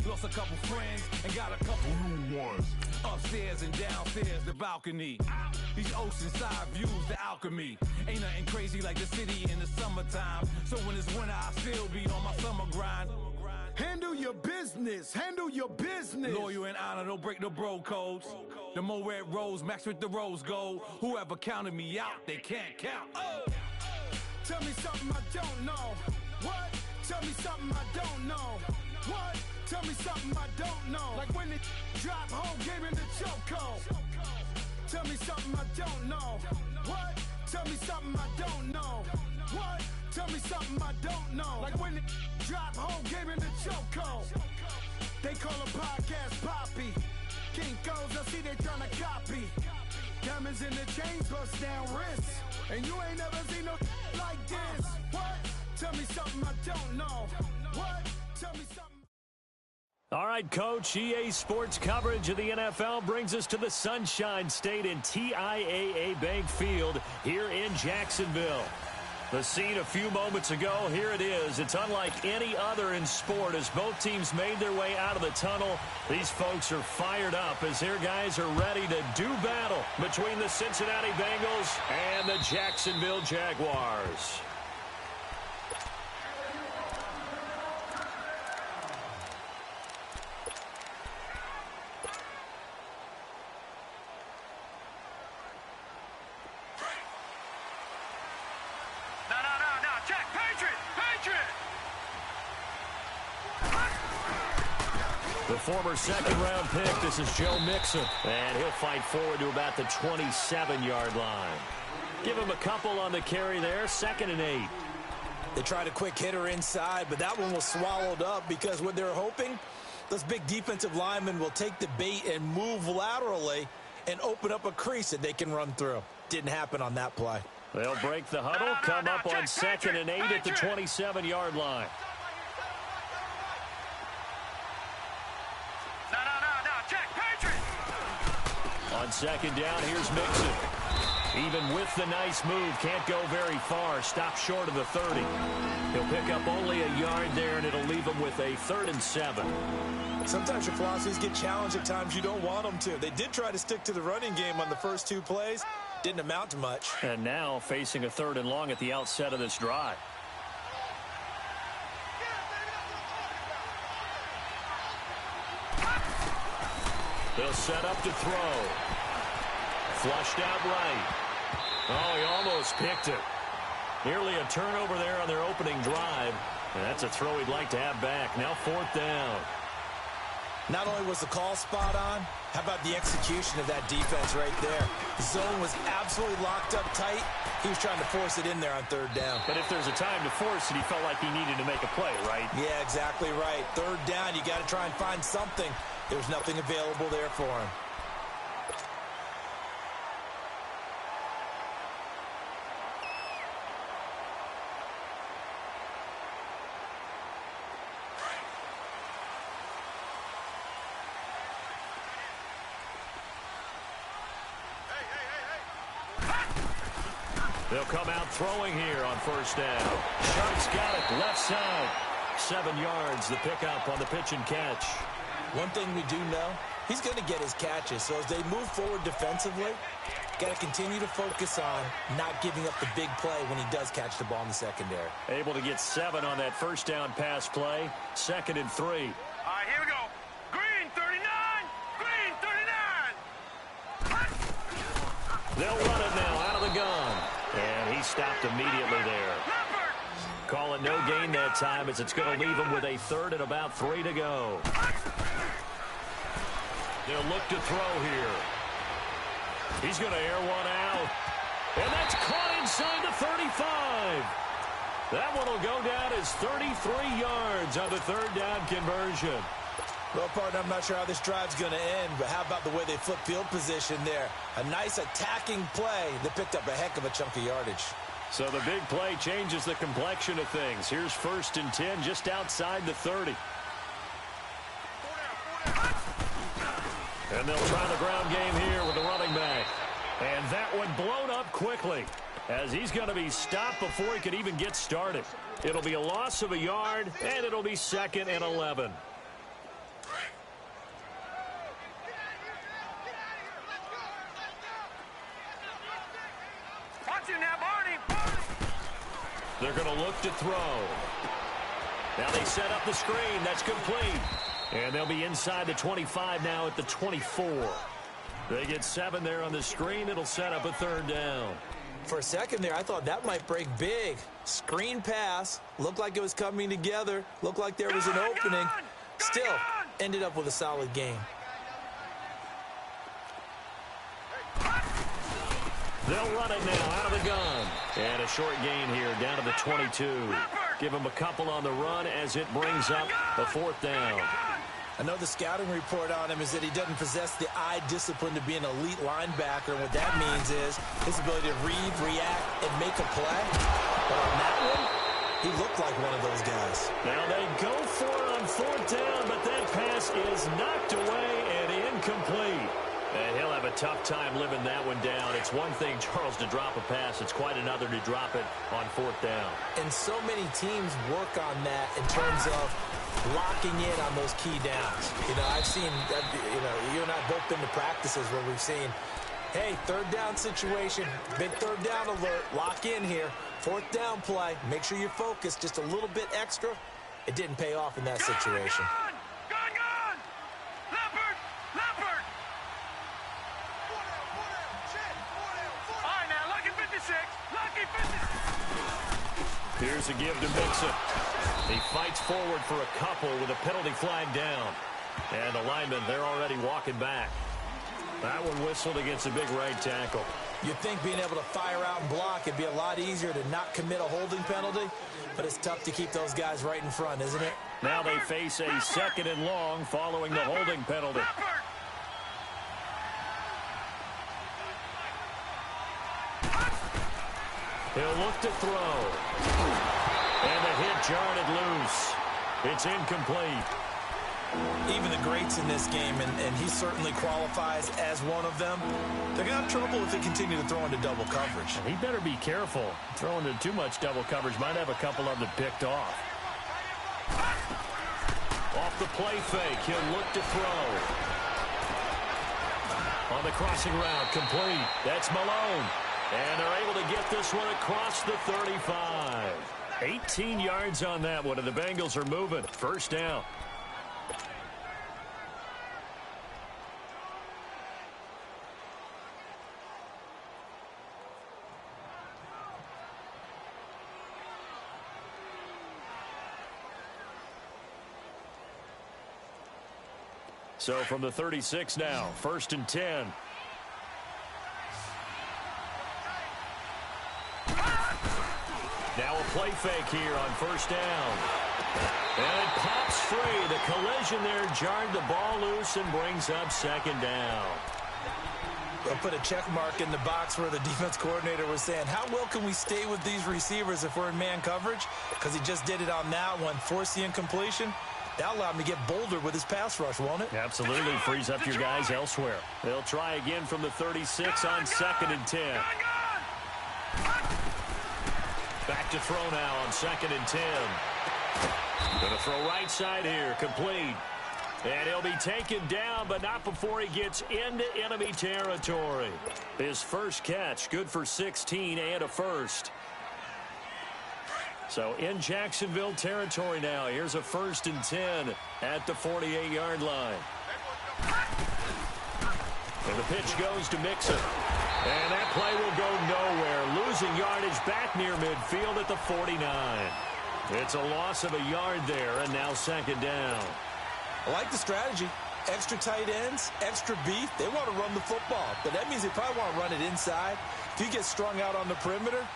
Lost a couple friends and got a couple new ones. Upstairs and downstairs, the balcony. These oceanside views, the alchemy. Ain't nothing crazy like the city in the summertime. So when it's winter, I still be on my summer grind. Handle your business. Handle your business. Loyal and honor, don't break the bro codes. The more red rose, max with the rose gold. Whoever counted me out, they can't count. Oh. Tell me something I don't know. What? Tell me something I don't know. What? Tell me something I don't know. Like when it drop home, gave in the chokehold. Tell me something I don't know. What? Tell me something I don't know. What? Tell me something I don't know. Like when it drop home, gave in the chokehold. They call a podcast Poppy. Kinkos, I see they tryna copy. Diamonds in the chains, bust down wrists. And you ain't never seen no like this. What? Tell me something I don't know. What? Tell me something. All right, Coach, EA Sports coverage of the NFL brings us to the Sunshine State in TIAA Bank Field here in Jacksonville. The scene a few moments ago, here it is. It's unlike any other in sport as both teams made their way out of the tunnel. These folks are fired up as their guys are ready to do battle between the Cincinnati Bengals and the Jacksonville Jaguars. The former second-round pick, this is Joe Mixon. And he'll fight forward to about the 27-yard line. Give him a couple on the carry there, 2nd and 8. They tried a quick hitter inside, but that one was swallowed up because what they're hoping, those big defensive linemen will take the bait and move laterally and open up a crease that they can run through. Didn't happen on that play. They'll break the huddle, come up on 2nd and 8 at the 27-yard line. On 2nd down, here's Mixon. Even with the nice move, can't go very far. Stop short of the 30. He'll pick up only a yard there, and it'll leave him with a 3rd and 7. Sometimes your philosophies get challenged at times you don't want them to. They did try to stick to the running game on the first 2 plays. Didn't amount to much. And now facing a 3rd and long at the outset of this drive. They'll set up to throw. Flushed out right. Oh, he almost picked it. Nearly a turnover there on their opening drive. And that's a throw he'd like to have back. Now 4th down. Not only was the call spot on, how about the execution of that defense right there? The zone was absolutely locked up tight. He was trying to force it in there on 3rd down. But if there's a time to force it, he felt like he needed to make a play, right? Yeah, exactly right. 3rd down, you got to try and find something. There was nothing available there for him. They'll come out throwing here on 1st down. Sharp's got it, left side. 7 yards, the pickup on the pitch and catch. One thing we do know, he's going to get his catches. So as they move forward defensively, got to continue to focus on not giving up the big play when he does catch the ball in the secondary. Able to get 7 on that 1st down pass play. 2nd and 3. All right, here we go. Green 39! Green 39! They'll run it now out of the gun. And he stopped immediately there. Call it no gain that time as it's going to leave him with a 3rd and about 3 to go. They'll look to throw here. He's going to air one out. And that's caught inside the 35. That one will go down as 33 yards on the 3rd down conversion. Well, partner, I'm not sure how this drive's going to end, but how about the way they flip field position there? A nice attacking play that picked up a heck of a chunk of yardage. So the big play changes the complexion of things. Here's 1st and 10 just outside the 30. And they'll try the ground game here with the running back. And that one blown up quickly as he's going to be stopped before he could even get started. It'll be a loss of a yard, and it'll be 2nd and 11. They're going to look to throw. Now they set up the screen. That's complete. And they'll be inside the 25 now at the 24. They get 7 there on the screen. It'll set up a third down. For a second there, I thought that might break big. Screen pass. Looked like it was coming together. Looked like there was an opening. Still, ended up with a solid game. They'll run it now out of the gun. And a short gain here down to the 22. Give him a couple on the run as it brings up a 4th down. I know the scouting report on him is that he doesn't possess the eye discipline to be an elite linebacker. And what that means is his ability to read, react, and make a play. But on that one, he looked like one of those guys. Now they go for it on 4th down, but that pass is knocked away and incomplete. And he'll have a tough time living that one down. It's one thing, Charles, to drop a pass. It's quite another to drop it on 4th down. And so many teams work on that in terms of locking in on those key downs. You know, I've seen, you and I both been to practices where we've seen, hey, 3rd down situation, big 3rd down alert, lock in here. 4th down play, make sure you're focused just a little bit extra. It didn't pay off in that situation. Gun! Leopard! All right, now, Lucky 56. Lucky 56. Here's a give to Mixon. He fights forward for a couple with a penalty flag down. And the linemen, they're already walking back. That one whistled against a big right tackle. You'd think being able to fire out and block, it'd be a lot easier to not commit a holding penalty, but it's tough to keep those guys right in front, isn't it? Now they face a 2nd and long following the holding penalty. He'll look to throw. And the hit jarred it loose. It's incomplete. Even the greats in this game, and he certainly qualifies as one of them, they're going to have trouble if they continue to throw into double coverage. He better be careful. Throwing into too much double coverage might have a couple of them picked off. Off the play fake, he'll look to throw. On the crossing route, complete. That's Malone. And they're able to get this one across the 35. 18 yards on that one, and the Bengals are moving. 1st down. So from the 36 now, 1st and 10. Now a play fake here on 1st down. And it pops free. The collision there jarred the ball loose and brings up 2nd down. They'll put a check mark in the box where the defense coordinator was saying, how well can we stay with these receivers if we're in man coverage? Because he just did it on that one, force the incompletion. That'll allow him to get bolder with his pass rush, won't it? Absolutely. Frees up your guys elsewhere. They'll try again from the 36 on 2nd and 10. Back to throw now on 2nd and 10. Going to throw right side here. Complete. And he'll be taken down, but not before he gets into enemy territory. His first catch, good for 16 and a 1st. So in Jacksonville territory now. Here's a 1st and 10 at the 48-yard line. And the pitch goes to Mixon. And that play will go nowhere. Losing yardage back near midfield at the 49. It's a loss of a yard there, and now 2nd down. I like the strategy. Extra tight ends, extra beef. They want to run the football, but that means they probably want to run it inside. If you get strung out on the perimeter,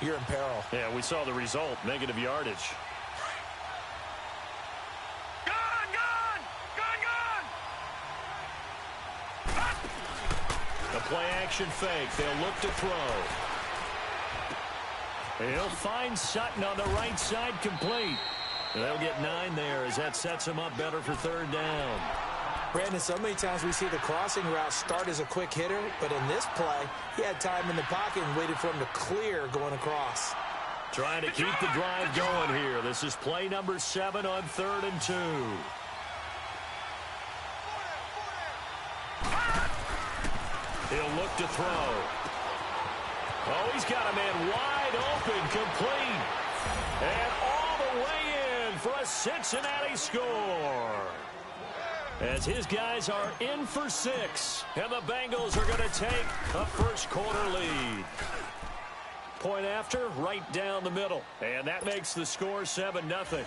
you're in peril. Yeah, we saw the result, negative yardage. The play-action fake. They'll look to throw. He'll find Sutton on the right side, complete. They'll get 9 there as that sets him up better for 3rd down. Brandon, so many times we see the crossing route start as a quick hitter, but in this play, he had time in the pocket and waited for him to clear going across. Trying to keep the drive going here. This is play number 7 on 3rd and 2. He'll look to throw. Oh, he's got a man wide open, complete. And all the way in for a Cincinnati score. As his guys are in for 6. And the Bengals are going to take a first quarter lead. Point after, right down the middle. And that makes the score 7-0.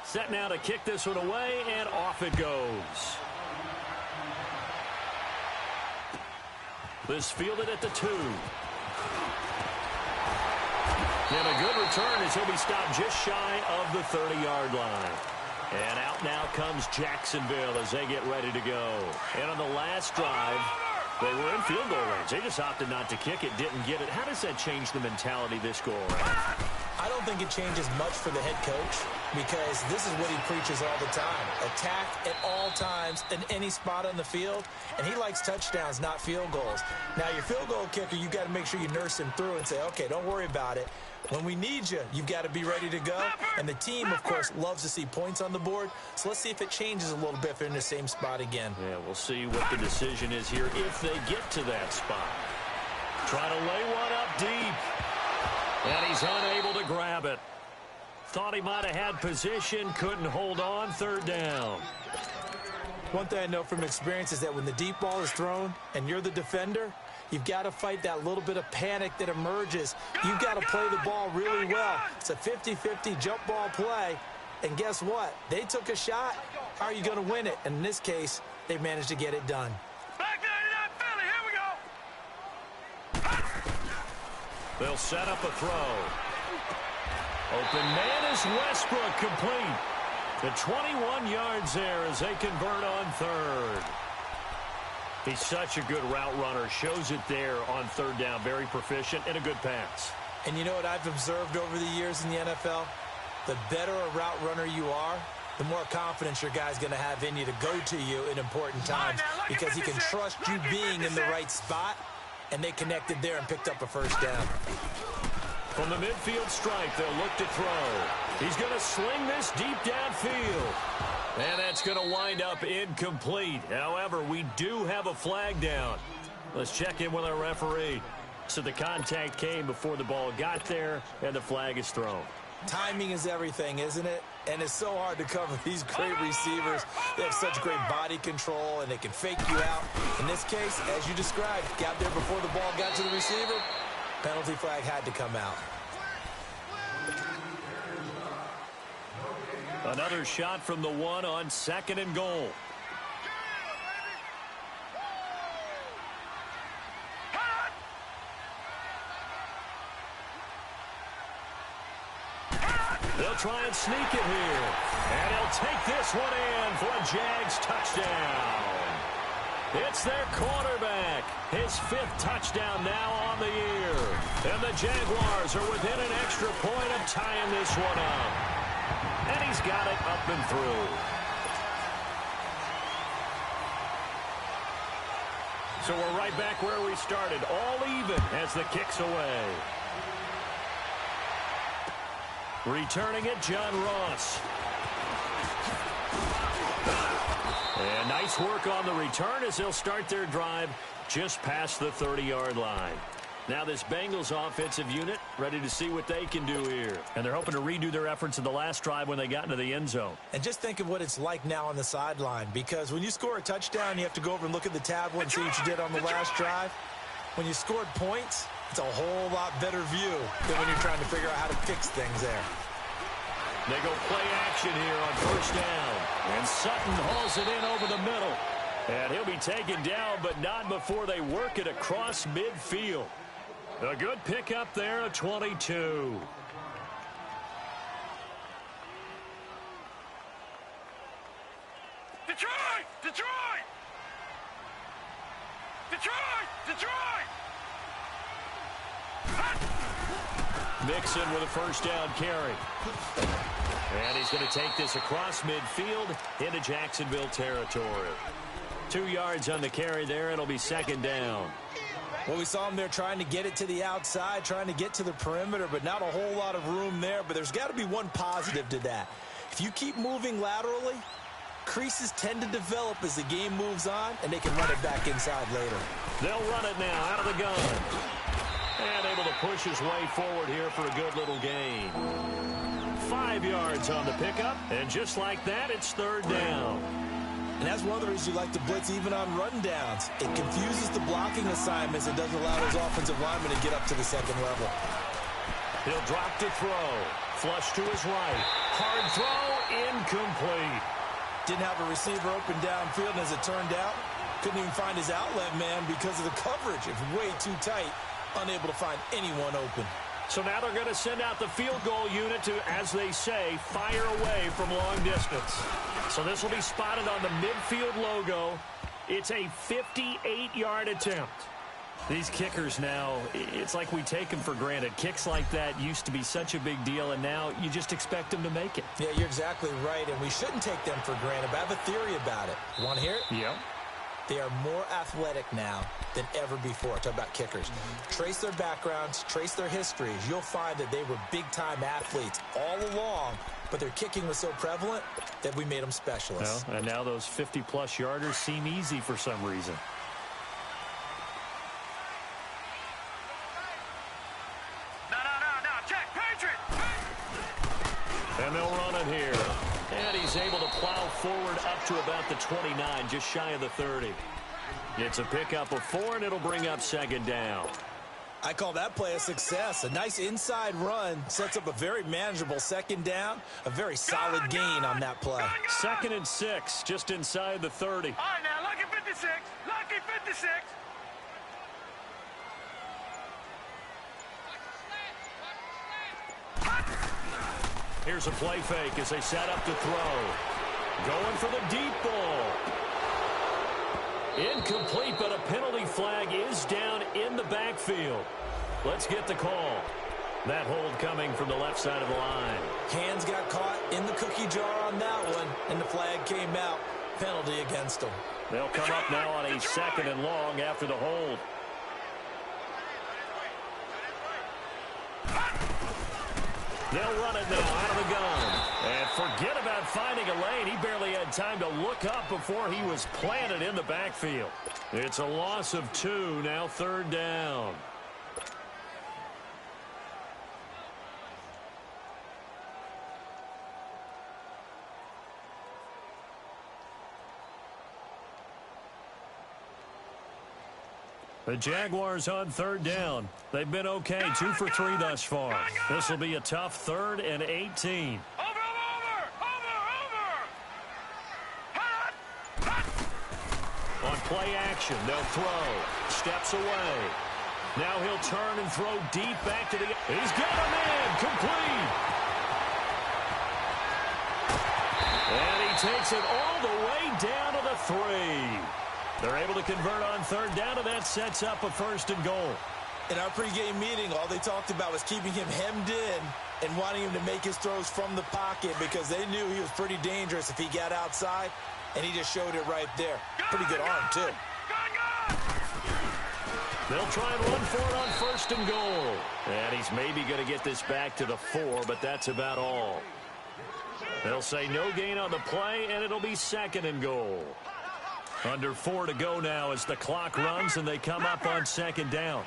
Set now to kick this one away, and off it goes. This fielded at the 2. And a good return as he'll be stopped just shy of the 30-yard line. And out now comes Jacksonville as they get ready to go. And on the last drive, they were in field goal range. They just opted not to kick it, didn't get it. How does that change the mentality this go around? I don't think it changes much for the head coach because this is what he preaches all the time. Attack at all times in any spot on the field, and he likes touchdowns, not field goals. Now, your field goal kicker, you've got to make sure you nurse him through and say, okay, don't worry about it. When we need you, you've got to be ready to go. And the team, of course, loves to see points on the board. So let's see if it changes a little bit if they're in the same spot again. Yeah, we'll see what the decision is here if they get to that spot. Trying to lay one up deep. And he's unable to grab it. Thought he might have had position, couldn't hold on, 3rd down. One thing I know from experience is that when the deep ball is thrown and you're the defender, you've got to fight that little bit of panic that emerges. You've got to play the ball really well. It's a 50-50 jump ball play. And guess what? They took a shot. How are you going to win it? And in this case, they managed to get it done. Back 99 Philly, here we go. They'll set up a throw. Open man is Westbrook, complete. The 21 yards there as they convert on 3rd. He's such a good route runner. Shows it there on 3rd down. Very proficient and a good pass. And you know what I've observed over the years in the NFL? The better a route runner you are, the more confidence your guy's going to have in you to go to you in important times because he can trust you being in the right spot, and they connected there and picked up a first down. From the midfield stripe, they'll look to throw. He's going to sling this deep downfield. And that's going to wind up incomplete. However, we do have a flag down. Let's check in with our referee. So the contact came before the ball got there, and the flag is thrown. Timing is everything, isn't it? And it's so hard to cover these great receivers. They have such great body control, and they can fake you out. In this case, as you described, got there before the ball got to the receiver. Penalty flag had to come out. Another shot from the 1 on 2nd and goal. They'll try and sneak it here. And he'll take this one in for a Jags touchdown. It's their quarterback. His 5th touchdown now on the year. And the Jaguars are within an extra point of tying this one up. And he's got it up and through. So we're right back where we started. All even as the kick's away. Returning it, John Ross. And nice work on the return as they'll start their drive just past the 30-yard line. Now this Bengals offensive unit ready to see what they can do here. And they're hoping to redo their efforts in the last drive when they got into the end zone. And just think of what it's like now on the sideline, because when you score a touchdown, you have to go over and look at the tablet and see what you did on the last drive. When you scored points, it's a whole lot better view than when you're trying to figure out how to fix things there. They go play action here on 1st down. And Sutton hauls it in over the middle. And he'll be taken down, but not before they work it across midfield. A good pickup there at 22. Detroit! Detroit! Detroit! Detroit! Mixon with a 1st down carry. And he's going to take this across midfield into Jacksonville territory. 2 yards on the carry there. It'll be 2nd down. Well, we saw him there trying to get it to the outside, trying to get to the perimeter, but not a whole lot of room there. But there's got to be one positive to that. If you keep moving laterally, creases tend to develop as the game moves on, and they can run it back inside later. They'll run it now out of the gun. And able to push his way forward here for a good little gain. 5 yards on the pickup, and just like that, it's third down. And that's one of the reasons you like to blitz even on run downs. It confuses the blocking assignments and doesn't allow those offensive linemen to get up to the second level. He'll drop to throw. Flush to his right. Hard throw, incomplete. Didn't have a receiver open downfield, and as it turned out, couldn't even find his outlet man because of the coverage. It's way too tight, unable to find anyone open. So now they're going to send out the field goal unit to, as they say, fire away from long distance. So this will be spotted on the midfield logo. It's a 58-yard attempt. These kickers now, it's like we take them for granted. Kicks like that used to be such a big deal, and now you just expect them to make it. Yeah, you're exactly right, and we shouldn't take them for granted, but I have a theory about it. You want to hear it? Yeah. They are more athletic now than ever before. Talk about kickers. Trace their backgrounds, trace their histories. You'll find that they were big-time athletes all along, but their kicking was so prevalent that we made them specialists. Well, and now those 50-plus yarders seem easy for some reason. And they'll run it here. And he's able to plow forward up to about the 29, just shy of the 30. It's a pickup of 4, and it'll bring up second down. I call that play a success. A nice inside run sets up a very manageable second down. A very solid gain on that play. 2nd and 6, just inside the 30. All right, now, lucky 56. Lucky 56. Here's a play fake as they set up to throw. Going for the deep ball. Incomplete, but a penalty flag is down in the backfield. Let's get the call. That hold coming from the left side of the line. Hands got caught in the cookie jar on that one, and the flag came out. Penalty against them. They'll come up now on a 2nd and long after the hold. They'll run it now out of the gun. And forget about finding a lane. He barely had time to look up before he was planted in the backfield. It's a loss of 2, now third down. The Jaguars on third down. They've been okay, 2 for 3 thus far. This will be a tough 3rd and 18. On play action, they'll throw. Steps away. Now he'll turn and throw deep back to the... He's got a man, complete. And he takes it all the way down to the 3. They're able to convert on third down, and that sets up a 1st and goal. In our pregame meeting, all they talked about was keeping him hemmed in and wanting him to make his throws from the pocket because they knew he was pretty dangerous if he got outside, and he just showed it right there. Pretty good arm, too. They'll try and run for it on 1st and goal. And he's maybe going to get this back to the 4, but that's about all. They'll say no gain on the play, and it'll be 2nd and goal. Under 4 to go now as the clock runs and they come up on 2nd down.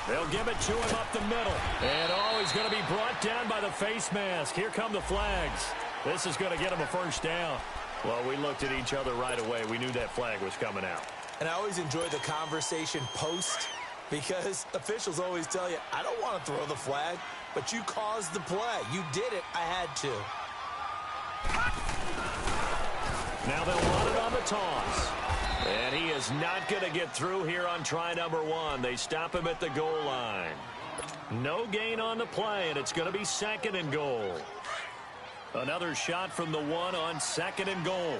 They'll give it to him up the middle. And he's going to be brought down by the face mask. Here come the flags. This is going to get him a 1st down. Well, we looked at each other right away. We knew that flag was coming out. And I always enjoy the conversation post because officials always tell you, I don't want to throw the flag, but you caused the play. You did it. I had to. Now they'll run it on the toss. And he is not going to get through here on try number 1. They stop him at the goal line. No gain on the play, and it's going to be 2nd and goal. Another shot from the 1 on 2nd and goal.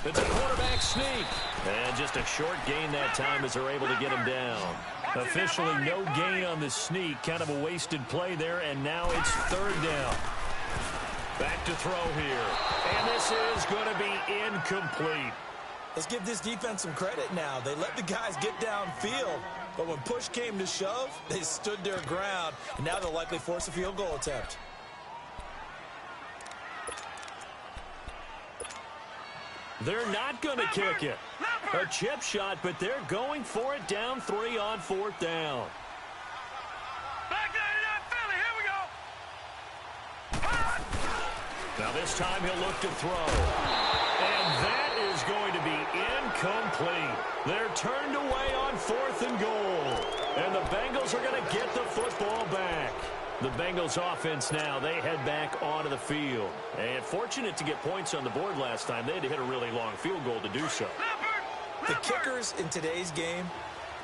It's a quarterback sneak. And just a short gain that time as they're able to get him down. Officially no gain on the sneak. Kind of a wasted play there, and now it's 3rd down. Back to throw here. And this is going to be incomplete. Let's give this defense some credit now. They let the guys get downfield, but when push came to shove, they stood their ground, and now they'll likely force a field goal attempt. They're not going to kick it. A chip shot, but they're going for it down 3 on 4th down. Back to Philly. Here we go. Now this time he'll look to throw. And that is going to be incomplete. They're turned away on 4th and goal. And the Bengals are going to get the football back. The Bengals offense now, they head back onto the field. And fortunate to get points on the board last time. They had to hit a really long field goal to do so. The kickers in today's game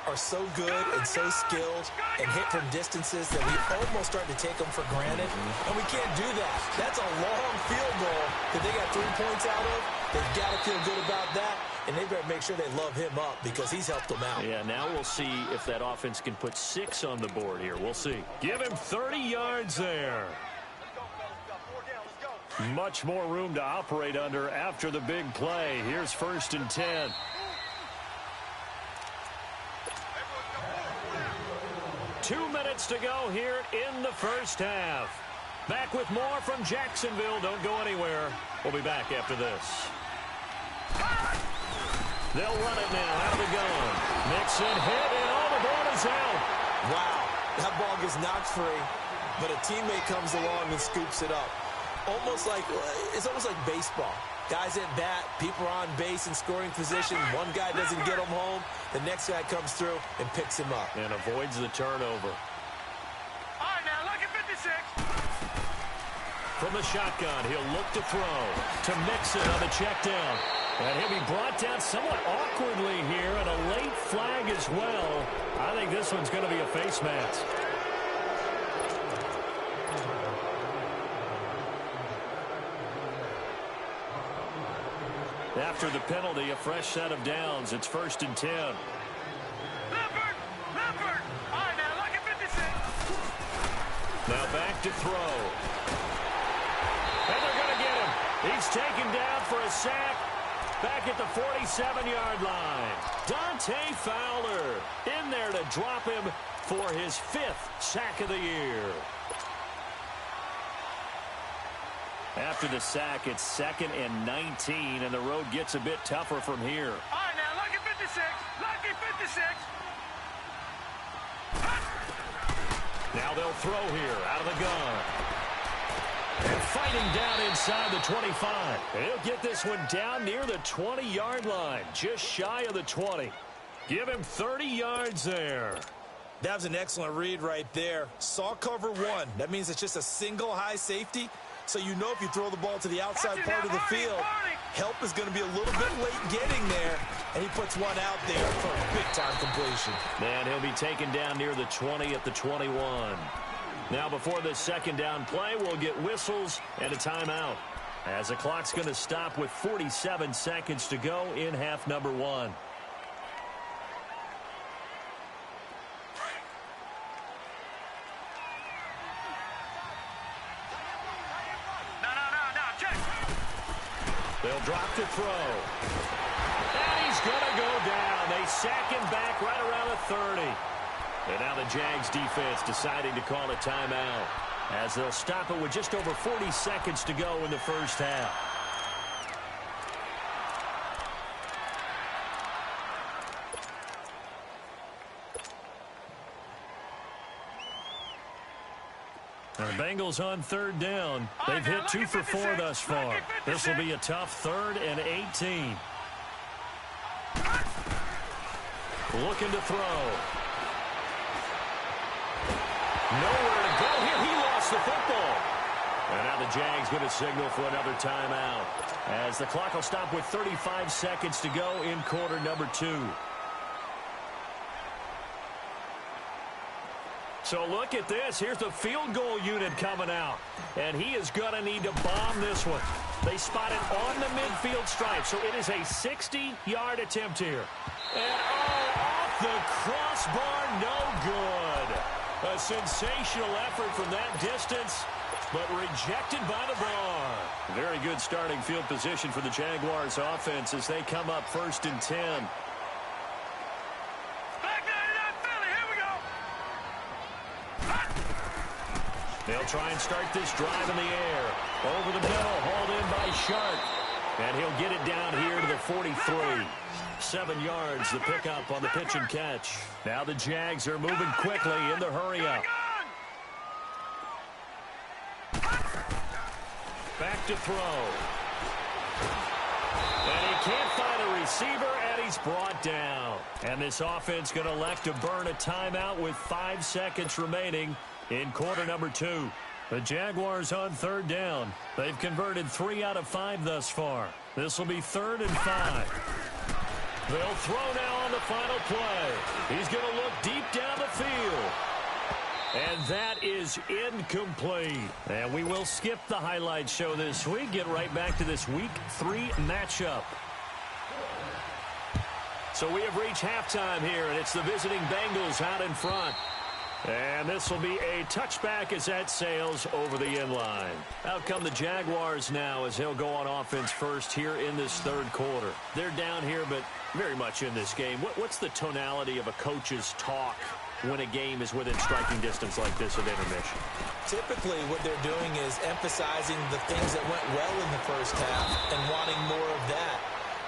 are so good and so skilled and hit from distances that we almost start to take them for granted. And we can't do that. That's a long field goal that they got 3 points out of. They've got to feel good about that. And they better make sure they love him up because he's helped them out. Yeah, now we'll see if that offense can put 6 on the board here. We'll see. Give him 30 yards there. Much more room to operate under after the big play. Here's 1st and 10. Two minutes to go here in the first half. Back with more from Jacksonville. Don't go anywhere. We'll be back after this. They'll run it now out of the gun. Mixon hit, and all the ball is out. Wow, that ball gets knocked free, but a teammate comes along and scoops it up. It's almost like baseball. Guys at bat, people are on base in scoring position. One guy doesn't get him home. The next guy comes through and picks him up. And avoids the turnover. All right, now, look at 56. From the shotgun, he'll look to throw to Mixon on the check down. And he'll be brought down somewhat awkwardly here, and a late flag as well. I think this one's going to be a face mask. After the penalty, a fresh set of downs. It's 1st and 10. Leopard! All right, now, look at 56. Now back to throw. And they're going to get him. He's taken down for a sack. Back at the 47-yard line. Dante Fowler in there to drop him for his 5th sack of the year. After the sack, it's 2nd and 19, and the road gets a bit tougher from here. All right, now, look at 56. Lucky 56. Now they'll throw here out of the gun. And fighting down inside the 25. He'll get this one down near the 20-yard line, just shy of the 20. Give him 30 yards there. That was an excellent read right there. Saw cover 1. That means it's just a single high safety. So you know if you throw the ball to the outside part of the field, help is going to be a little bit late getting there. And he puts one out there for a big-time completion. And he'll be taken down near the 20 at the 21. Now before this 2nd down play, we'll get whistles and a timeout. As the clock's going to stop with 47 seconds to go in half number 1. They'll drop to throw. And he's going to go down. They sack him back right around the 30. And now the Jags defense deciding to call a timeout as they'll stop it with just over 40 seconds to go in the first half. The Bengals on 3rd down. They've hit 2 for 4 thus far. This will be a tough 3rd and 18. Looking to throw. Nowhere to go here. He lost the football. And now the Jags going to signal for another timeout as the clock will stop with 35 seconds to go in quarter number 2. So look at this. Here's the field goal unit coming out. And he is going to need to bomb this one. They spot it on the midfield stripe. So it is a 60-yard attempt here. And off the crossbar, no good. A sensational effort from that distance. but rejected by the bar. Very good starting field position for the Jaguars offense as they come up 1st and 10. Back 99 Philly, here we go. They'll try and start this drive in the air. Over the middle, hauled in by Sharp. And he'll get it down here to the 43. 7 yards, the pickup on the pitch and catch. Now the Jags are moving quickly in the hurry up. Back to throw. And he can't find a receiver, and he's brought down. And this offense going to elect to burn a timeout with 5 seconds remaining in quarter number 2. The Jaguars on 3rd down. They've converted 3 out of 5 thus far. This will be 3rd and 5. They'll throw now on the final play. He's going to look deep down the field. And that is incomplete. And we will skip the highlight show this week. Get right back to this Week 3 matchup. So we have reached halftime here, and it's the visiting Bengals out in front. And this will be a touchback as that sails over the end line. Out come the Jaguars now as they'll go on offense first here in this 3rd quarter. They're down here, but very much in this game. What's the tonality of a coach's talk when a game is within striking distance like this at intermission? Typically, what they're doing is emphasizing the things that went well in the first half and wanting more of that.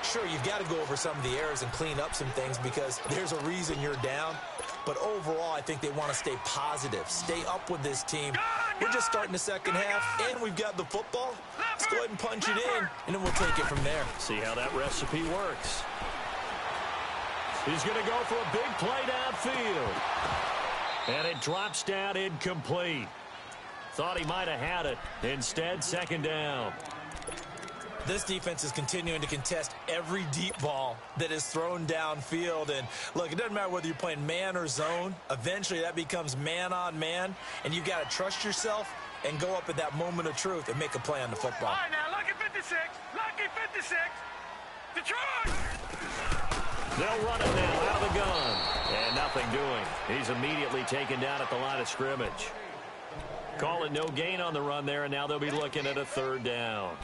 Sure, you've got to go over some of the errors and clean up some things because there's a reason you're down. But overall, I think they want to stay positive, stay up with this team. We're just starting the second half, and we've got the football. Let's go ahead and punch it in, and then we'll take it from there. See how that recipe works. He's going to go for a big play downfield. And it drops down incomplete. Thought he might have had it. Instead, 2nd down. This defense is continuing to contest every deep ball that is thrown downfield. And, look, it doesn't matter whether you're playing man or zone. Eventually, that becomes man on man. And you've got to trust yourself and go up at that moment of truth and make a play on the football. All right, now, lucky 56. Lucky 56. Detroit. They'll run it now out of the gun. And nothing doing. He's immediately taken down at the line of scrimmage. Call it no gain on the run there, and now they'll be looking at a 3rd down.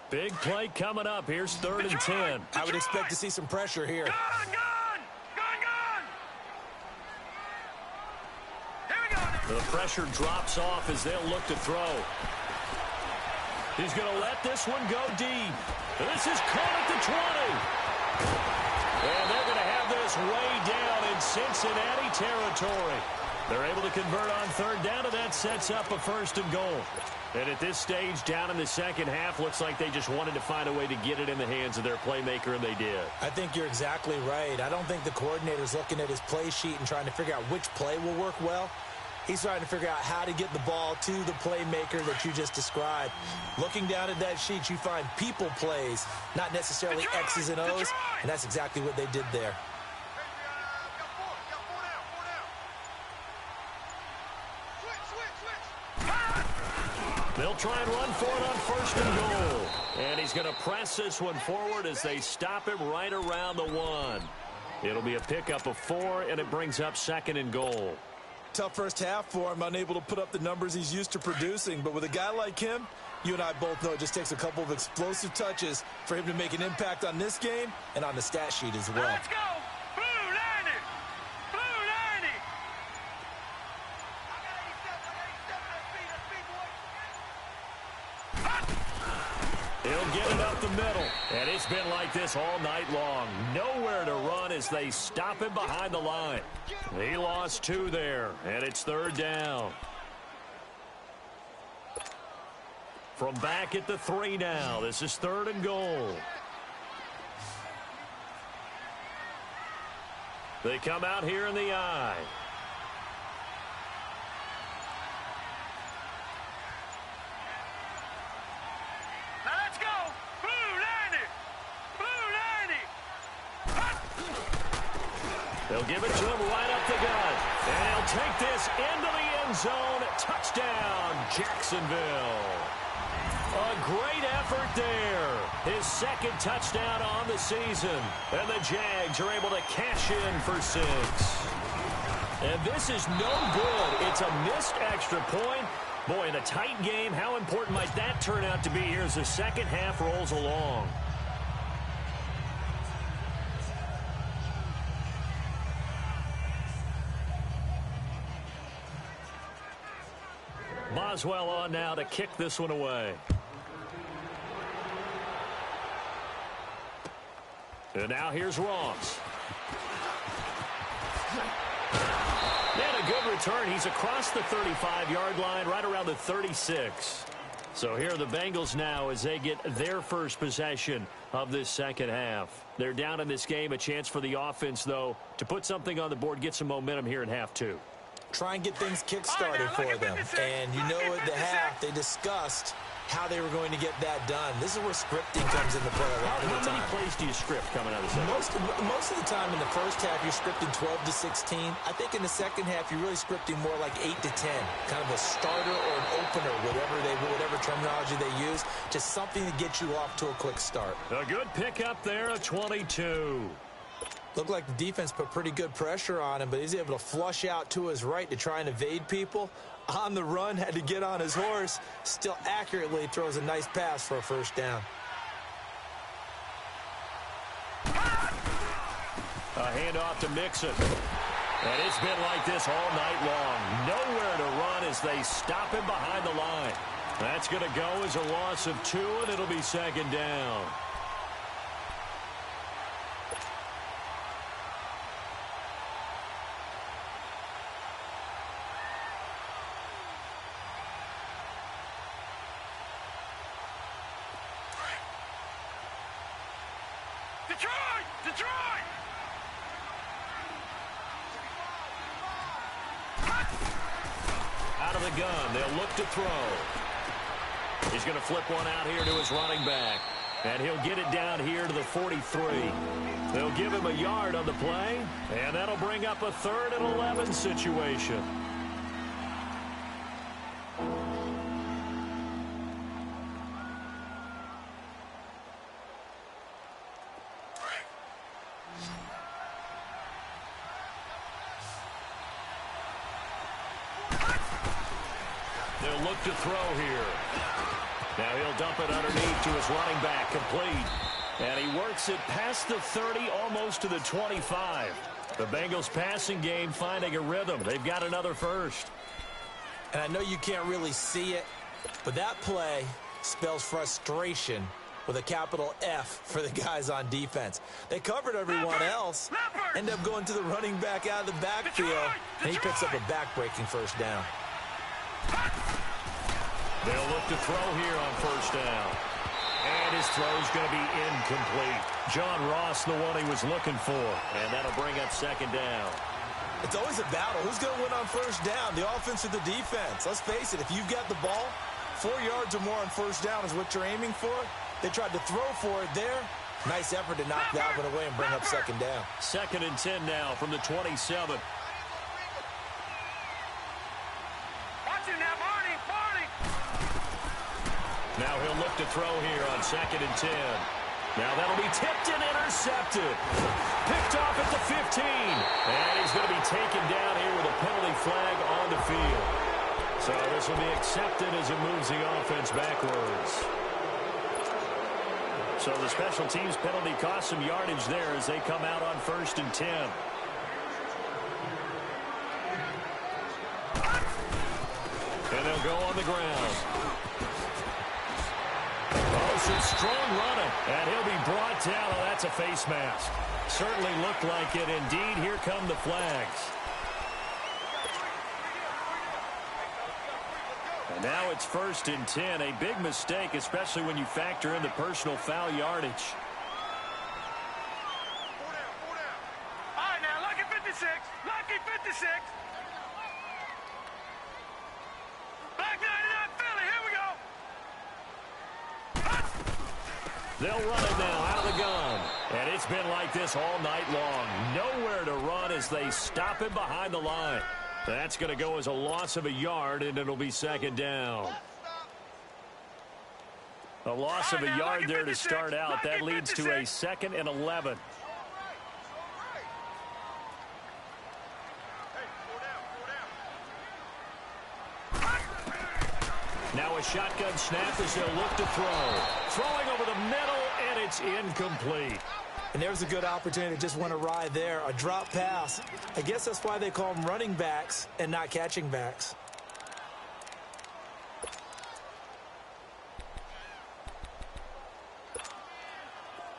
Big play coming up. Here's 3rd and 10. I would expect to see some pressure here. Gone. Here we go. The pressure drops off as they'll look to throw. He's going to let this one go deep. This is caught at the 20. And they're going to have this way down in Cincinnati territory. They're able to convert on 3rd down, and that sets up a 1st and goal. And at this stage, down in the second half, looks like they just wanted to find a way to get it in the hands of their playmaker, and they did. I think you're exactly right. I don't think the coordinator's looking at his play sheet and trying to figure out which play will work well. He's trying to figure out how to get the ball to the playmaker that you just described. Looking down at that sheet, you find people plays, not necessarily X's and O's, and that's exactly what they did there. They'll try and run for it on 1st and goal. And he's going to press this one forward as they stop him right around the 1. It'll be a pickup of 4, and it brings up 2nd and goal. Tough first half for him, unable to put up the numbers he's used to producing. But with a guy like him, you and I both know it just takes a couple of explosive touches for him to make an impact on this game and on the stat sheet as well. Let's go. Blue 90. Blue 90. He'll get it up the middle. And it's been like this all night long. Nowhere to run as they stop him behind the line. He lost 2 there, and it's 3rd down. From back at the 3 now. This is 3rd and goal. They come out here in the I. Now let's go. Blue 90. Blue 90. They'll give it to him right up the gut. And he'll take this into the end zone. Touchdown, Jacksonville. A great effort there. His 2nd touchdown on the season. And the Jags are able to cash in for 6. And this is no good. It's a missed extra point. Boy, in a tight game, how important might that turn out to be here as the second half rolls along? Boswell on now to kick this one away. And now here's Ross. And a good return. He's across the 35-yard line, right around the 36. So here are the Bengals now as they get their first possession of this second half. They're down in this game. A chance for the offense, though, to put something on the board, get some momentum here in half two. Try and get things kick-started for them. And you know at the half, they discussed how they were going to get that done. This is where scripting comes into play a lot of the time. How many plays do you script coming out of the second? Most of the time in the first half, you're scripting 12 to 16. I think in the second half, you're really scripting more like 8 to 10. Kind of a starter or an opener, whatever terminology they use, just something to get you off to a quick start. A good pickup there, a 22. Looked like the defense put pretty good pressure on him, but he's able to flush out to his right to try and evade people. On the run, had to get on his horse. Still accurately throws a nice pass for a first down. A handoff to Mixon. And it's been like this all night long. Nowhere to run as they stop him behind the line. That's going to go as a loss of 2, and it'll be second down. Detroit! Out of the gun, they'll look to throw. He's going to flip one out here to his running back. And he'll get it down here to the 43. They'll give him a yard on the play, and that'll bring up a 3rd and 11 situation. They'll look to throw here. Now he'll dump it underneath to his running back, complete. And he works it past the 30, almost to the 25. The Bengals passing game finding a rhythm. They've got another first. And I know you can't really see it, but that play spells frustration with a capital F for the guys on defense. They covered everyone else, end up going to the running back out of the backfield, and he picks up a back-breaking first down. They'll look to throw here on first down. And his throw's going to be incomplete. John Ross, the one he was looking for. And that'll bring up second down. It's always a battle. Who's going to win on first down, the offense or the defense? Let's face it, if you've got the ball, 4 yards or more on first down is what you're aiming for. They tried to throw for it there. Nice effort to knock that one away and bring up second down. 2nd and 10 now from the 27. Now he'll look to throw here on 2nd and 10. Now that'll be tipped and intercepted. Picked off at the 15. And he's going to be taken down here with a penalty flag on the field. So this will be accepted as it moves the offense backwards. So the special teams penalty cost some yardage there as they come out on 1st and 10. And they'll go on the ground. Some strong running, and he'll be brought down. Oh, that's a face mask. Certainly looked like it. Indeed, here come the flags. And now it's 1st and 10. A big mistake, especially when you factor in the personal foul yardage. All right, now, lucky 56. Lucky 56. Back 99 Philly. Here we go. They'll run it now out of the gun. And it's been like this all night long. Nowhere to run as they stop him behind the line. That's going to go as a loss of a yard, and it'll be second down. A loss of a yard there to start out. That leads to a 2nd and 11. Now a shotgun snap as they'll look to throw. Throwing over the middle, and it's incomplete. And there's a good opportunity to just went awry there. A drop pass. I guess that's why they call them running backs and not catching backs.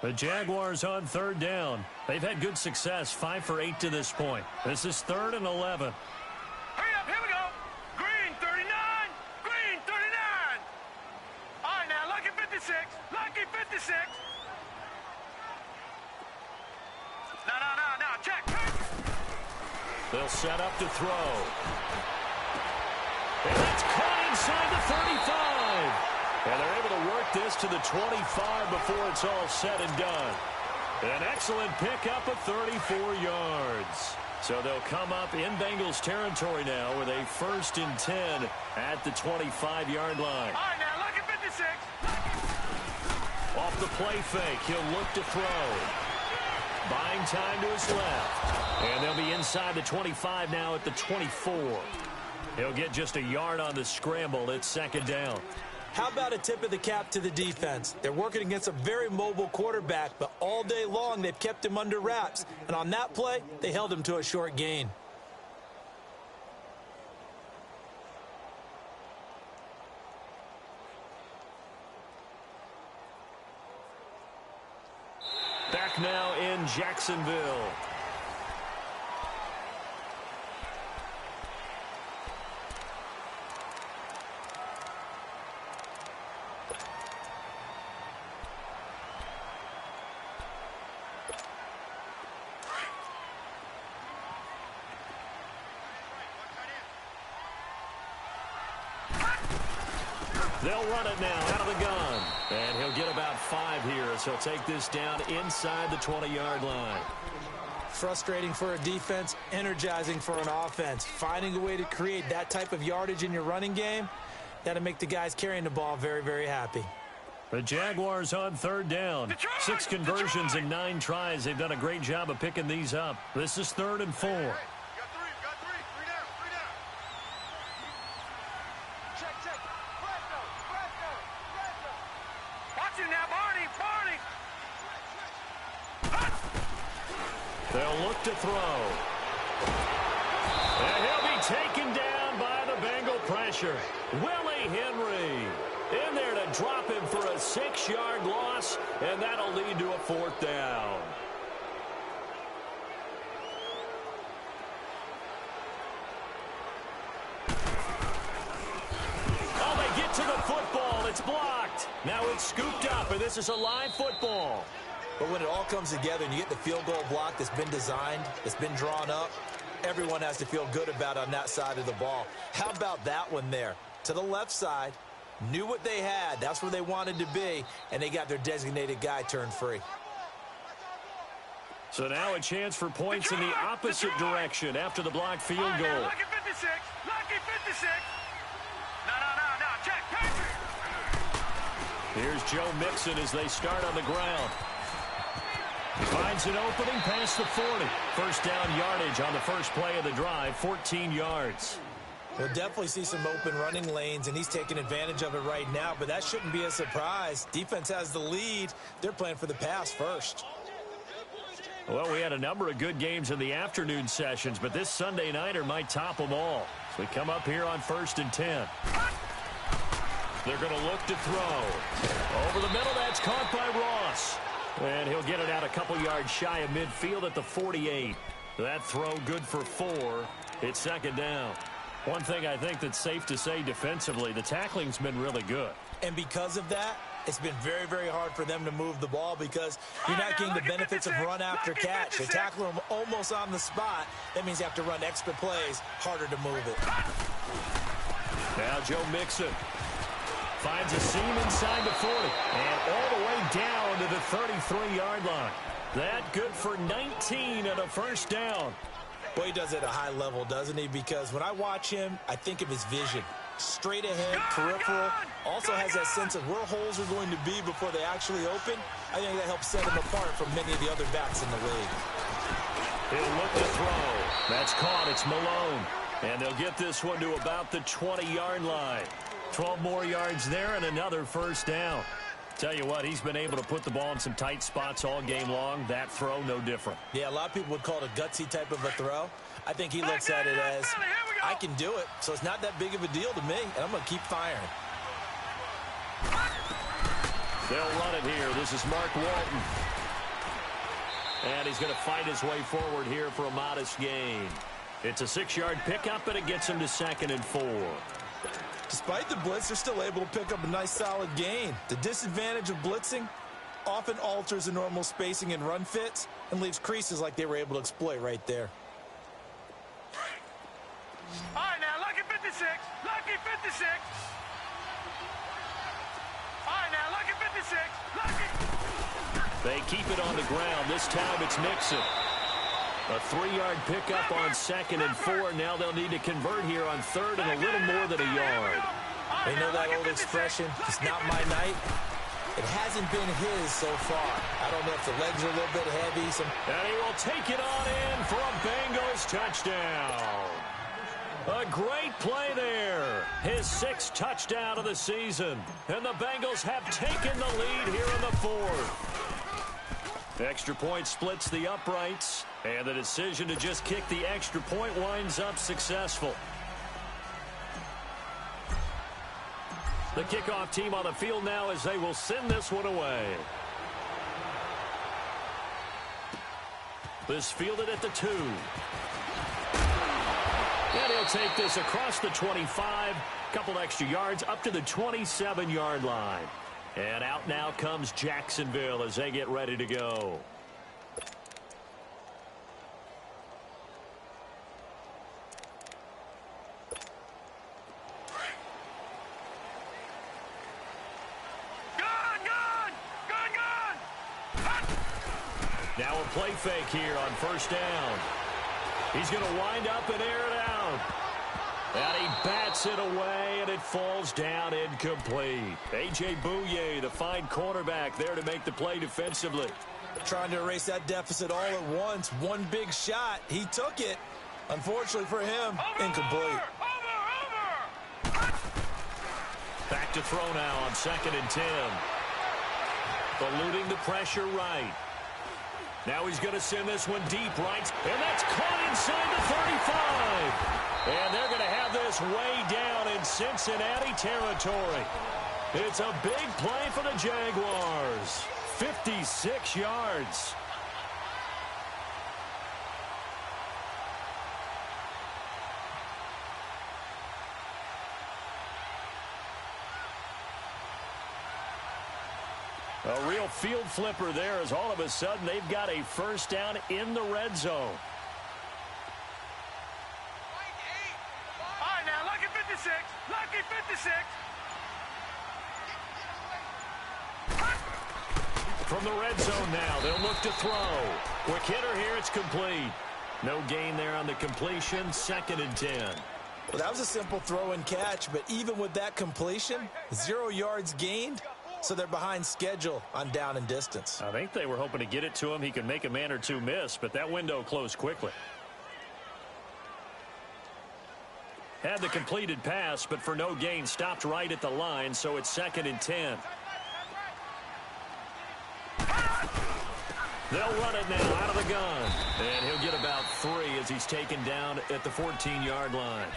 The Jaguars on third down. They've had good success, 5 for 8 to this point. This is 3rd and 11. Hurry up, here we go. Green 39, green 39. All right, now, lucky 56, lucky 56. No, check. They'll set up to throw. And it's caught inside the 35. And they're able to work this to the 25 before it's all said and done. An excellent pickup of 34 yards. So they'll come up in Bengals territory now with a 1st and 10 at the 25-yard line. All right, now, lucky 56. Off the play fake, he'll look to throw. Buying time to his left. And they'll be inside the 25 now at the 24. He'll get just a yard on the scramble. It's 2nd down. How about a tip of the cap to the defense? They're working against a very mobile quarterback, but all day long they've kept him under wraps. And on that play, they held him to a short gain. Back now in Jacksonville. They'll run it now out of the gun. And he'll get about 5 here as he'll take this down inside the 20-yard line. Frustrating for a defense, energizing for an offense. Finding a way to create that type of yardage in your running game, that'll make the guys carrying the ball very, very happy. The Jaguars on 3rd down. 6 conversions in 9 tries. They've done a great job of picking these up. This is 3rd and 4. They'll look to throw. And he'll be taken down by the Bengal pressure. Willie Henry in there to drop him for a 6-yard loss, and that'll lead to a 4th down. Oh, they get to the football. It's blocked. Now it's scooped up, and this is a live football. But when it all comes together and you get the field goal block that's been designed, that's been drawn up, everyone has to feel good about on that side of the ball. How about that one there? To the left side, knew what they had. That's where they wanted to be, and they got their designated guy turned free. So now a chance for points in the opposite direction after the blocked field goal. Lucky 56, lucky 56. No, check. Here's Joe Mixon as they start on the ground. Finds an opening past the 40. 1st down yardage on the first play of the drive, 14 yards. We'll definitely see some open running lanes, and he's taking advantage of it right now, but that shouldn't be a surprise. Defense has the lead. They're playing for the pass first. Well, we had a number of good games in the afternoon sessions, but this Sunday nighter might top them all. So we come up here on 1st and 10. They're going to look to throw. Over the middle, that's caught by Ross. And he'll get it out a couple yards shy of midfield at the 48. That throw good for 4. It's 2nd down. One thing I think that's safe to say defensively, the tackling's been really good. And because of that, it's been very, very hard for them to move the ball because you're not getting the benefits of run after catch. They tackle them almost on the spot. That means you have to run extra plays, harder to move it. Now Joe Mixon finds a seam inside the 40 and all the way down to the 33-yard line. That good for 19 and a 1st down. Well, he does it at a high level, doesn't he? Because when I watch him, I think of his vision. Straight ahead, peripheral. Also has that sense of where holes are going to be before they actually open. I think that helps set him apart from many of the other backs in the league. He'll look to throw. That's caught. It's Malone. And they'll get this one to about the 20-yard line. 12 more yards there and another first down. Tell you what, he's been able to put the ball in some tight spots all game long. That throw, no different. Yeah, a lot of people would call it a gutsy type of a throw. I think he looks at it as, I can do it, so it's not that big of a deal to me, and I'm going to keep firing. They'll run it here. This is Mark Walton. And he's going to fight his way forward here for a modest gain. It's a 6-yard pickup, and it gets him to 2nd and 4. Despite the blitz, they're still able to pick up a nice solid gain. The disadvantage of blitzing often alters the normal spacing and run fits and leaves creases like they were able to exploit right there. All right, now, lucky 56. Lucky 56. All right, now, lucky 56. Lucky. They keep it on the ground. This time it's Nixon. A 3-yard pickup on 2nd and 4. Now they'll need to convert here on 3rd and a little more than a yard. They know that old expression, it's not my night. It hasn't been his so far. I don't know if the legs are a little bit heavy. And he will take it on in for a Bengals touchdown. A great play there. His 6th touchdown of the season. And the Bengals have taken the lead here in the 4th. Extra point splits the uprights. And the decision to just kick the extra point winds up successful. The kickoff team on the field now as they will send this one away. This fielded at the 2. And he'll take this across the 25. Couple extra yards up to the 27-yard line. And out now comes Jacksonville as they get ready to go. Now a play fake here on 1st down. He's going to wind up and air it out. And he bats it away, and it falls down incomplete. A.J. Bouye, the fine cornerback, there to make the play defensively. Trying to erase that deficit all at once. One big shot. He took it. Unfortunately for him, incomplete. Back to throw now on 2nd and 10. Eluding the pressure right. Now he's going to send this one deep right. And that's caught inside the 35. And they're going to have this way down in Cincinnati territory. It's a big play for the Jaguars. 56 yards. A real field flipper there as all of a sudden they've got a 1st down in the red zone. All right, now, lucky 56. Lucky 56. From the red zone now, they'll look to throw. Quick hitter here, it's complete. No gain there on the completion, 2nd and 10. Well, that was a simple throw and catch, but even with that completion, 0 yards gained. So they're behind schedule on down and distance. I think they were hoping to get it to him. He could make a man or two miss, but that window closed quickly. Had the completed pass, but for no gain, stopped right at the line, so it's 2nd and 10. They'll run it now out of the gun. And he'll get about 3 as he's taken down at the 14-yard line.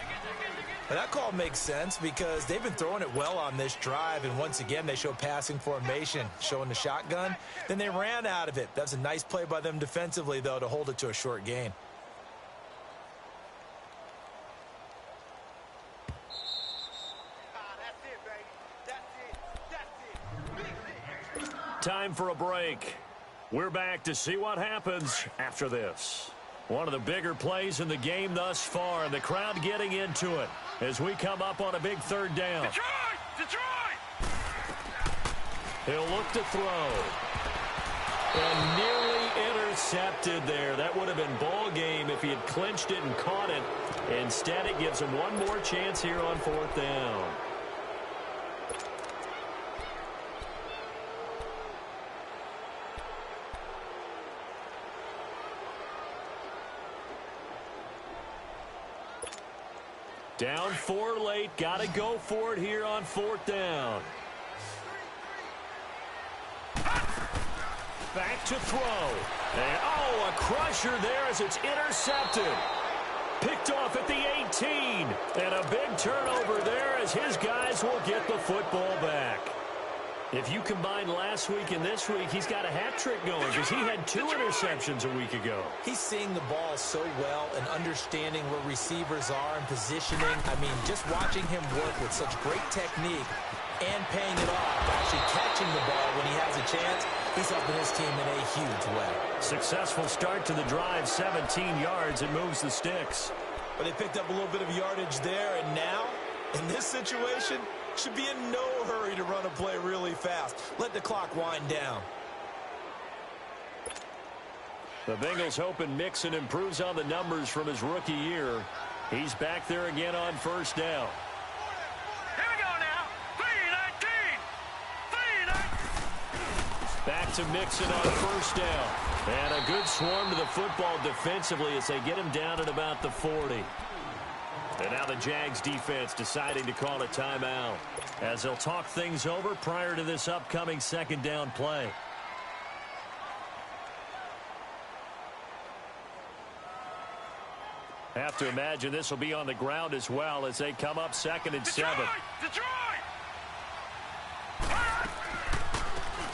And that call makes sense because they've been throwing it well on this drive, and once again they show passing formation, showing the shotgun. Then they ran out of it. That's a nice play by them defensively, though, to hold it to a short gain. Time for a break. We're back to see what happens after this. One of the bigger plays in the game thus far, and the crowd getting into it as we come up on a big 3rd down. Detroit! Detroit! He'll look to throw. And nearly intercepted there. That would have been ball game if he had clinched it and caught it. Instead, it gives him one more chance here on 4th down. Down 4 late. Got to go for it here on 4th down. Back to throw. And, a crusher there as it's intercepted. Picked off at the 18. And a big turnover there as his guys will get the football back. If you combine last week and this week, he's got a hat trick going because he had 2 interceptions a week ago. He's seeing the ball so well and understanding where receivers are and positioning. I mean, just watching him work with such great technique and paying it off, actually catching the ball when he has a chance, he's helping his team in a huge way. Successful start to the drive, 17 yards. It moves the sticks. But they picked up a little bit of yardage there, and now, in this situation, should be in no hurry to run a play really fast. Let the clock wind down. The Bengals hoping Mixon improves on the numbers from his rookie year. He's back there again on 1st down. Here we go now. 3-19. 3-19. Back to Mixon on 1st down. And a good swarm to the football defensively as they get him down at about the 40. And now the Jags defense deciding to call a timeout as they'll talk things over prior to this upcoming 2nd down play. Have to imagine this will be on the ground as well as they come up 2nd and 7. Detroit!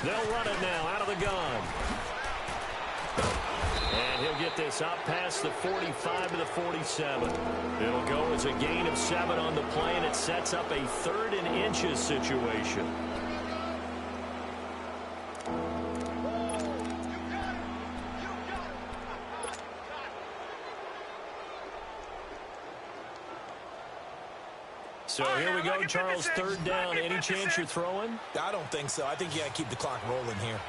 They'll run it now out of the gun. And he'll get this up past the 45 to the 47. It'll go as a gain of 7 on the play, and it sets up a 3rd and inches situation. So here we go, Charles, 3rd down. Any chance you're throwing? I don't think so. I think you got to keep the clock rolling here.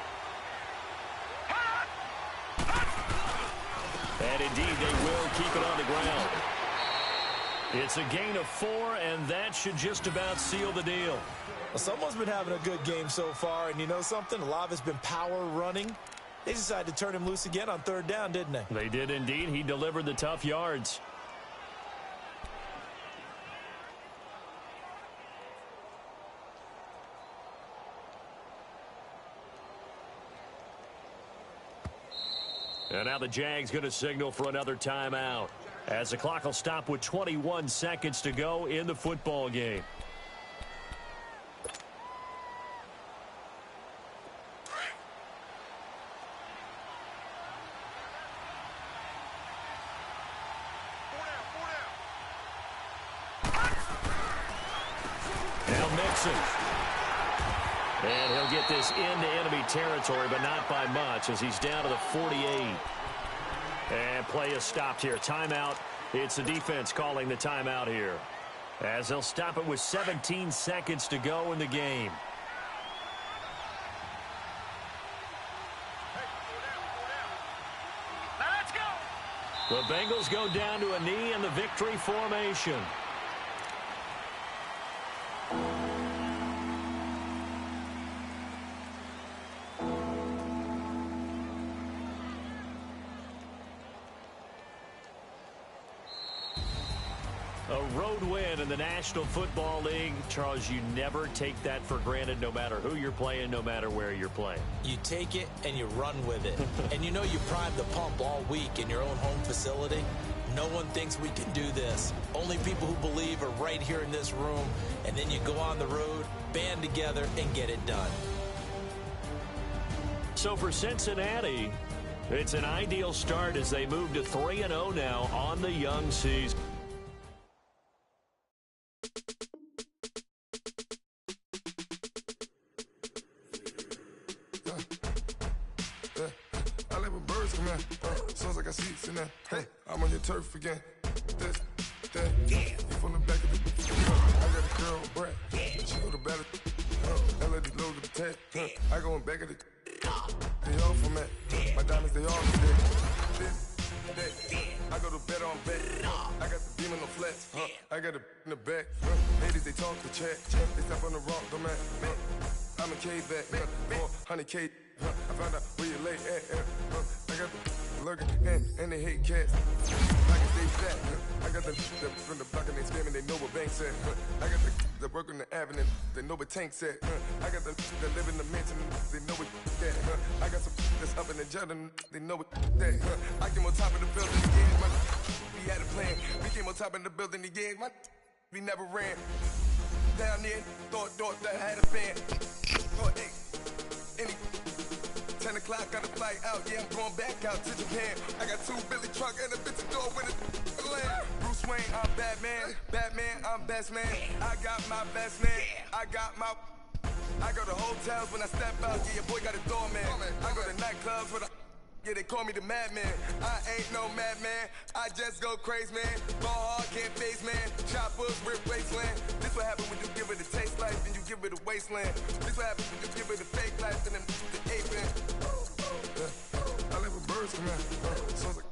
And indeed, they will keep it on the ground. It's a gain of 4, and that should just about seal the deal. Well, someone's been having a good game so far, and you know something? A lot of it's been power running. They decided to turn him loose again on 3rd down, didn't they? They did indeed. He delivered the tough yards. And now the Jags going to signal for another timeout as the clock will stop with 21 seconds to go in the football game. Now Mixon. And he'll get this into enemy territory, but not by much as he's down to the 48. And play is stopped here. Timeout. It's the defense calling the timeout here as they'll stop it with 17 seconds to go in the game. Now let's go. The Bengals go down to a knee in the victory formation. A road win in the National Football League. Charles, you never take that for granted no matter who you're playing, no matter where you're playing. You take it and you run with it. And you know you primed the pump all week in your own home facility. No one thinks we can do this. Only people who believe are right here in this room. And then you go on the road, band together, and get it done. So for Cincinnati, it's an ideal start as they move to 3-0 now on the young season. Sounds like I see it in there. Hey, I'm on your turf again. This, that, yeah. You from the back of the. I got a girl, Brad. She go to battle. I let it load the tag. I go in back of the. They all from that. My diamonds, they all from that. This, that. I go to bed on bed. I got the beam in the flats. I got it in the back. Ladies, they talk to chat. They step on the rock, the man. I'm a K-back. 400K. I found out where you lay at. I got the lurking and they hate cats. I can stay fat. I got them from the block and they screaming, they know banks at. I got the that work on the avenue, they know what tanks at. I got the that live in the mansion, they know what that. I got some that's up in the Jordan, they know what that. I came on top of the building again, we had a plan. We came on top of the building again, we never ran. Down there, thought that I had a fan. Thought, hey, any 10 o'clock on the flight out, yeah, I'm going back out to Japan. I got 2 Billy truck and a bitch door with a land. Bruce Wayne, I'm Batman. Batman, I'm best man. I got my best man. I go to hotels when I step out, yeah, your boy got a doorman. I go to nightclubs with a yeah, they call me the madman. I ain't no madman. I just go crazy, man. Ball hard, can't face, man. Choppers, rip wasteland. This what happen when you give it a taste life and you give it a wasteland. This what happen when you give it a fake life and then the ape man. I live with birds come out. Sounds like